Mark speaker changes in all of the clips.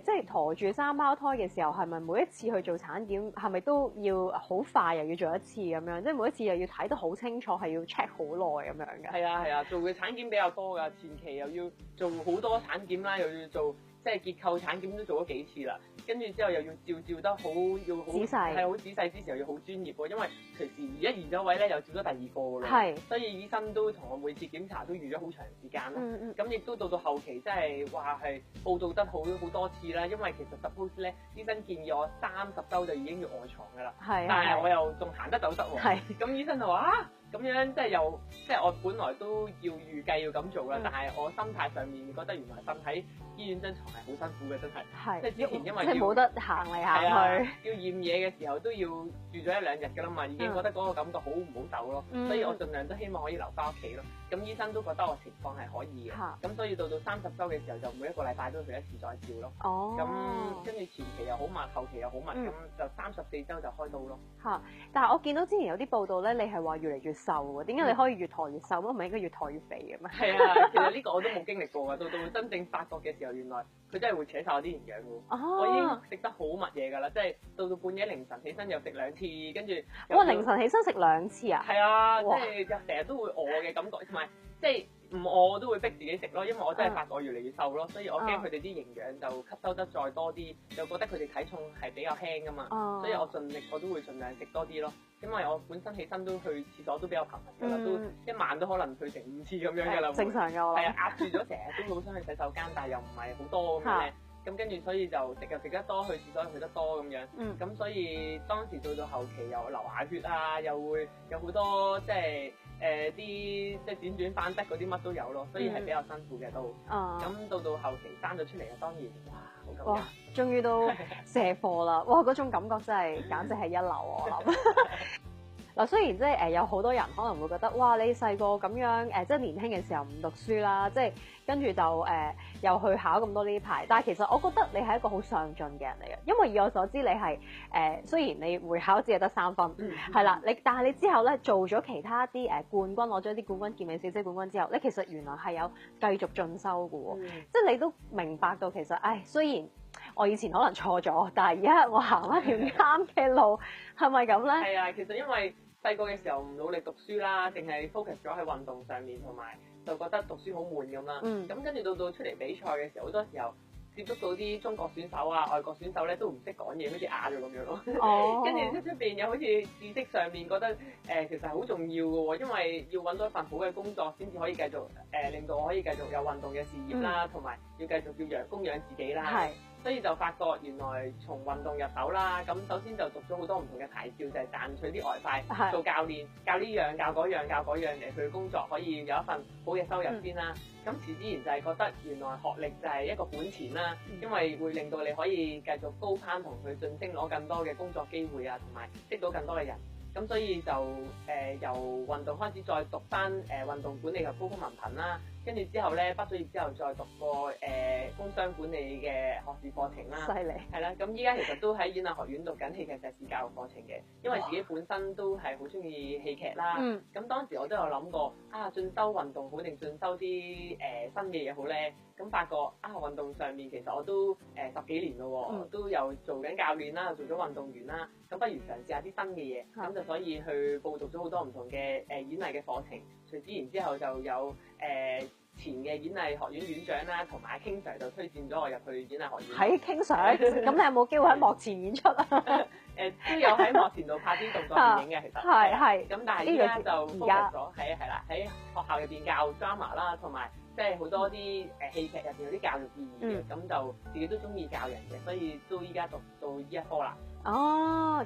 Speaker 1: 即係陀住三胞胎嘅時候，係咪每一次去做產檢，係咪都要好快又要做一次咁樣？即係每一次又要睇得好清楚，係要 check 好耐咁樣嘅。
Speaker 2: 係啊係啊，做嘅產檢比較多㗎，前期又要做好多產檢啦，又要做即係結構產檢都做咗幾次啦，跟住之後又要照得好，要好
Speaker 1: 仔細，
Speaker 2: 係好仔細，之時又要好專業喎，因為隨時移咗位咧，又照咗第二個㗎啦，
Speaker 1: 係，
Speaker 2: 所以醫生都同我每次檢查都預咗好長時間咯。咁亦都到後期真係話係報道得好多次啦，因為其實 suppose 咧，醫生建議我30週就已經要臥床㗎啦，但係我又仲行得走得喎，咁醫生就話啊。咁樣即係我本來都要預計要咁做啦，但係我心態上面覺得原來瞓喺醫院張床係好辛苦嘅，真係。即係之前因為
Speaker 1: 冇得行嚟行去，
Speaker 2: 要驗嘢嘅時候都要住咗1-2日㗎啦嘛，已經覺得嗰個感覺好唔好受咯，所以我盡量都希望可以留翻屋企咯。咁醫生都覺得我情況係可以嘅，咁所以到30週嘅時候就每一個禮拜都去一次再照咯。咁跟住前期又好密，後期又好密，咁就34週就開刀咯。
Speaker 1: 但係我見到之前有啲報道咧，你係話越嚟越瘦喎，點解你可以越陀越瘦？唔係應該越陀越肥嘅咩？
Speaker 2: 係啊，其實呢個我都冇經歷過㗎，到真正發覺嘅時候，原來佢真係會扯晒我啲營養㗎。我已經食得好密嘢㗎啦，即係到半夜凌晨起身又食2次，跟住
Speaker 1: 凌晨起身食2次啊？
Speaker 2: 係啊，即係成日都會餓嘅感覺，同埋即係唔餓我都會逼自己食咯，因為我真係發覺我越嚟越瘦咯，所以我驚佢哋啲營養就吸收得再多啲，又覺得佢哋體重係比較輕㗎嘛，所以我盡力我都會盡量食多啲咯。因為我本身起身都去廁所都比較頻密㗎啦，都一晚都可能去成5次咁樣㗎啦。
Speaker 1: 正常㗎我諗。
Speaker 2: 係啊，壓住咗成日都好想去洗手間，但係又唔係好多咁樣咧。咁跟住所以就食又食得多，去廁所去得多咁樣。咁所以當時到後期又流下血啊，又會有好多即係啲即係輾轉反側嗰啲乜都有咯，所以係比較辛苦嘅都。咁到後期生咗出嚟啊，當然哇好感恩。
Speaker 1: 終於都卸貨啦！哇，嗰種感覺真係簡直係一流我諗。嗱，雖然即係有好多人可能會覺得，哇！你細個咁樣即係年輕嘅時候唔讀書啦，即係跟住就又去考咁多呢啲牌，但係其實我覺得你係一個好上進嘅人嚟嘅，因為以我所知你係雖然你會考只係得3分，係啦，但係你之後咧做咗其他啲冠軍，攞咗啲冠軍、健美小姐冠軍之後，你其實原來係有繼續進修嘅喎，即係你都明白到其實，雖然我以前可能錯咗，但係而家我行一條啱嘅路，係咪咁咧？
Speaker 2: 係啊，其實因為細個嘅時候唔努力讀書啦，淨係 focus 咗喺運動上面，同埋就覺得讀書好悶咁啦。咁跟住到出嚟比賽嘅時候，好多時候接觸到啲中國選手啊、外國選手咧，都唔識講嘢，好似啞咗咁樣咯。跟住出邊又好似知識上面覺得其實係好重要嘅喎，因為要揾到一份好嘅工作先至可以繼續令到我可以繼續有運動嘅事業啦，同埋要繼續要供養自己啦。所以就發覺原來從運動入手啦，咁首先就讀咗好多唔同嘅牌照，就係賺取啲外快做教練，教呢樣教嗰樣教嗰樣嚟去工作，可以有一份好嘅收入先啦。咁自然就係覺得原來學歷就係一個本錢啦，因為會令到你可以繼續高攀同佢晉升，攞更多嘅工作機會啊，同埋識到更多嘅人。咁所以就由運動開始再讀翻運動管理及高級文憑啦，跟住之後咧畢咗業之後再讀個工商管理嘅學士課程啦。
Speaker 1: 犀利。
Speaker 2: 係啦，咁依家其實都喺演藝學院讀緊戲劇碩士教育課程嘅，因為自己本身都係好中意戲劇啦。咁當時我都有諗過進修運動好定進修啲新嘅嘢好咧？咁發覺運動上面其實我都10幾年咯喎，都有做緊教練啦，做咗運動員啦，咁不如嘗試下啲新嘅嘢，咁就所以去報讀咗好多唔同嘅演藝嘅課程，隨之然之後就有前嘅演藝學院院長啦，同埋King Sir就推薦咗我入去演藝學院。
Speaker 1: 喺King Sir，咁你有冇機會喺幕前演出啊？
Speaker 2: 都有喺幕前度拍啲動作電影嘅，其實
Speaker 1: 係。
Speaker 2: 咁但係依家就 focus 咗係啦，喺學校入邊教 drama 啦，同埋即係好多啲戲劇入邊有啲教育意義嘅，咁就自己都中意教人嘅，所以都依家讀到呢一科啦。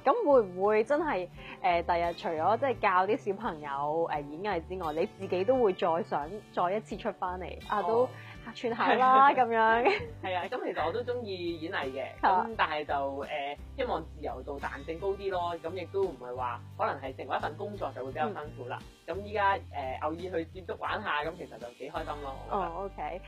Speaker 1: 咁會唔會真係第日除咗即係教啲小朋友演藝之外，你自己都會想再一次出翻嚟都客串下啦咁樣？
Speaker 2: 係啊，咁其實我都中意演藝嘅，咁但係就希望自由度彈性高啲咯，咁亦都唔係話可能係成為一份工作就會比較辛苦啦。咁依家偶爾去接觸玩下，咁其實就幾開心咯。
Speaker 1: OK。